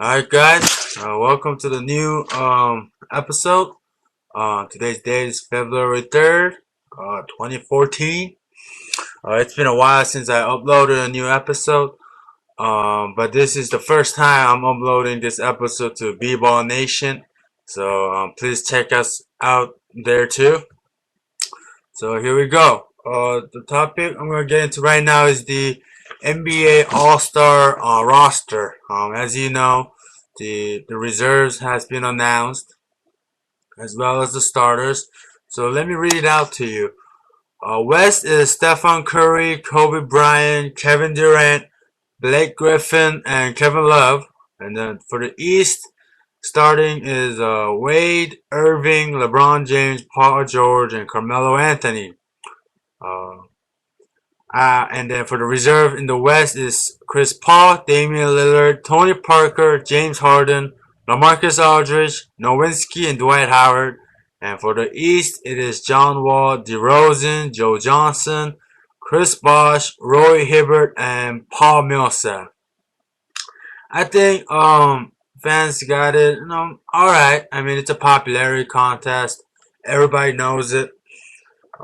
Alright guys, welcome to the new episode. Today's date is February 3rd, 2014. It's been a while since I uploaded a new episode, but this is the first time I'm uploading this episode to B-Ball Nation. So please check us out there too. So here we go. The topic I'm going to get into right now is the NBA All-Star roster. As you know, the reserves has been announced as well as the starters. So let me read it out to you. West is Stephen Curry, Kobe Bryant, Kevin Durant, Blake Griffin, and Kevin Love. And then for the East, starting is Wade, Irving, LeBron James, Paul George, and Carmelo Anthony. Uh, and then for the reserve in the West is Chris Paul, Damian Lillard, Tony Parker, James Harden, LaMarcus Aldridge, Nowinski, and Dwight Howard. And for the East, it is John Wall, DeRozan, Joe Johnson, Chris Bosh, Roy Hibbert, and Paul Millsap. I think fans got it, alright. I mean, it's a popularity contest. Everybody knows it.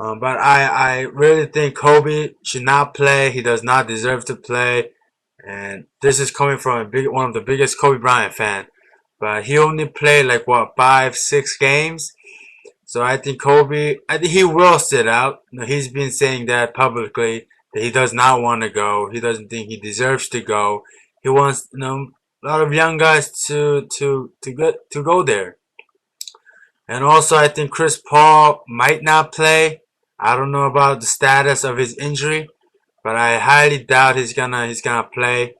But I really think Kobe should not play. He does not deserve to play. And this is coming from one of the biggest Kobe Bryant fan. But he only played like what 5-6 games. So I think he will sit out. He's been saying that publicly that he does not want to go. He doesn't think he deserves to go. He wants a lot of young guys to go there. And also I think Chris Paul might not play. I don't know about the status of his injury, but I highly doubt he's gonna play.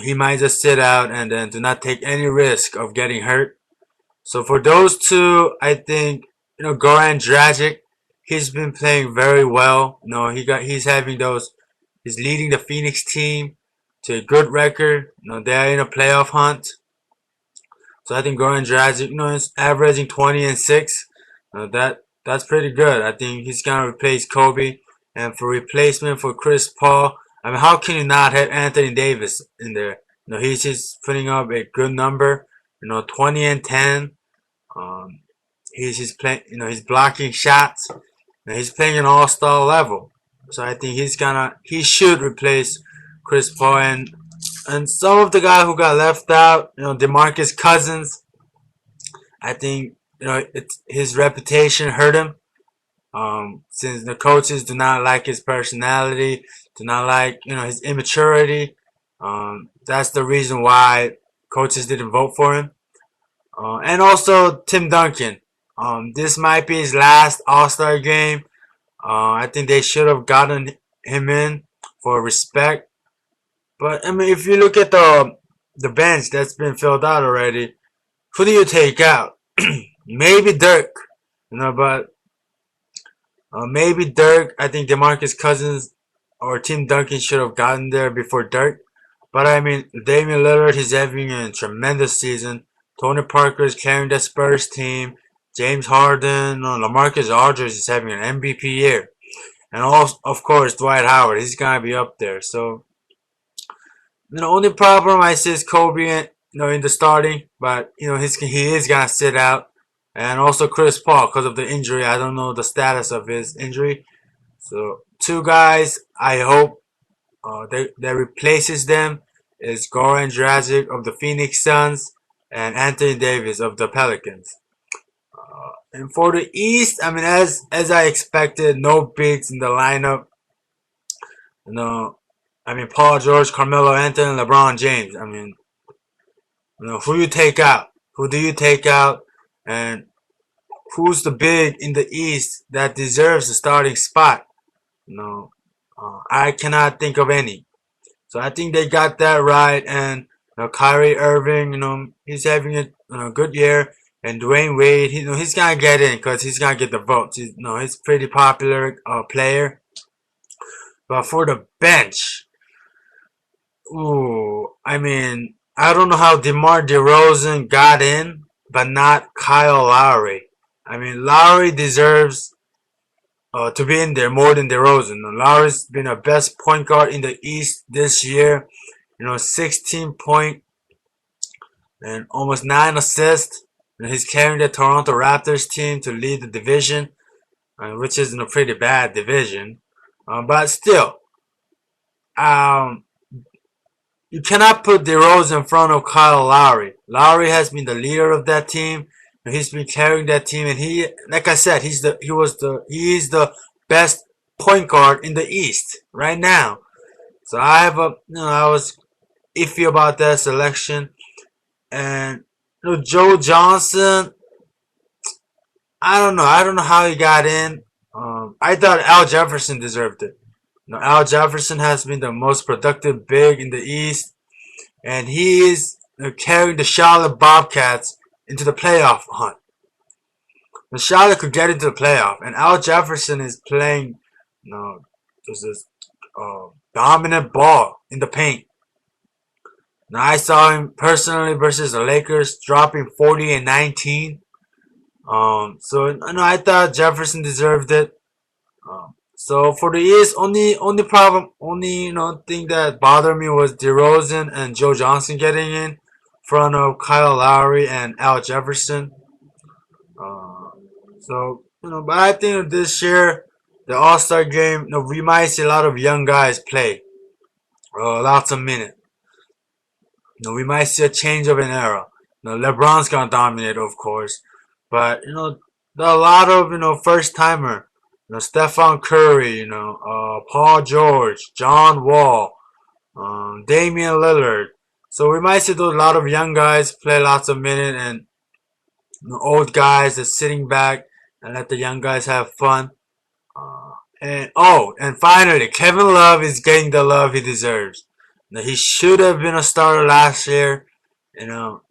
He might just sit out and then do not take any risk of getting hurt. So for those two, I think Goran Dragic, he's been playing very well. He's leading the Phoenix team to a good record. They're in a playoff hunt. So I think Goran Dragic, is averaging 20 and 6. That's pretty good. I think he's gonna replace Kobe. And for replacement for Chris Paul, I mean, how can you not have Anthony Davis in there? He's just putting up a good number. 20 and 10. He's playing. He's blocking shots. He's playing an all-star level. So I think he should replace Chris Paul and some of the guy who got left out. DeMarcus Cousins. I think his reputation hurt him. Since the coaches do not like his personality, do not like his immaturity. That's the reason why coaches didn't vote for him. And also Tim Duncan. This might be his last All-Star game. I think they should have gotten him in for respect. But I mean, if you look at the bench that's been filled out already, who do you take out? Maybe Dirk, but maybe Dirk. I think DeMarcus Cousins or Tim Duncan should have gotten there before Dirk. But I mean, Damian Lillard, he's having a tremendous season. Tony Parker is carrying the Spurs team. James Harden, LaMarcus Aldridge is having an MVP year. And also, of course, Dwight Howard, he's gonna be up there. So the only problem I see is Kobe, in the starting, but he is gonna sit out. And also Chris Paul because of the injury. I don't know the status of his injury. So two guys I hope that replaces them is Goran Dragic of the Phoenix Suns and Anthony Davis of the Pelicans. And for the East, I mean, as I expected, no bigs in the lineup. I mean, Paul George, Carmelo Anthony, LeBron James. I mean, who you take out? Who do you take out? And who's the big in the East that deserves the starting spot? I cannot think of any. So I think they got that right. And Kyrie Irving, he's having a good year. And Dwayne Wade, he's gonna get in because he's gonna get the votes. He's a pretty popular player. But for the bench, I mean, I don't know how DeMar DeRozan got in, but not Kyle Lowry. I mean, Lowry deserves to be in there more than DeRozan. Lowry's been the best point guard in the East this year. 16 point and almost 9 assists. He's carrying the Toronto Raptors team to lead the division, which is in a pretty bad division. But still, um, you cannot put DeRozan in front of Kyle Lowry. Lowry has been the leader of that team. He's been carrying that team, and like I said, he is the best point guard in the East right now. So I was iffy about that selection, and Joe Johnson. I don't know how he got in. I thought Al Jefferson deserved it. Al Jefferson has been the most productive big in the East, and he is carrying the Charlotte Bobcats into the playoff hunt. The Charlotte could get into the playoff, and Al Jefferson is playing, just this dominant ball in the paint. Now I saw him personally versus the Lakers, dropping 40 and 19. I thought Jefferson deserved it. So for the East, only thing that bothered me was DeRozan and Joe Johnson getting in front of Kyle Lowry and Al Jefferson. Uh, but I think this year the All Star game, we might see a lot of young guys play, lots of minutes. We might see a change of an era. LeBron's gonna dominate, of course, but there are a lot of first timer. Stephon Curry, Paul George, John Wall, Damian Lillard. So we might see those a lot of young guys play lots of minutes, and old guys are sitting back and let the young guys have fun. And finally, Kevin Love is getting the love he deserves. He should have been a starter last year, you know,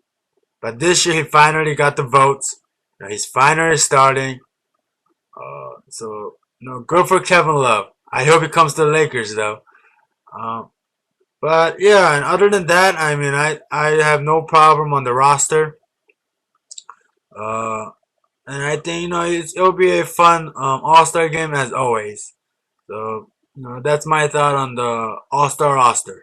but this year he finally got the votes. He's finally starting. Good for Kevin Love. I hope he comes to the Lakers though. Um, but yeah, and other than that, I mean, I have no problem on the roster. Uh, and I think it'll be a fun All Star game as always. So that's my thought on the All Star roster.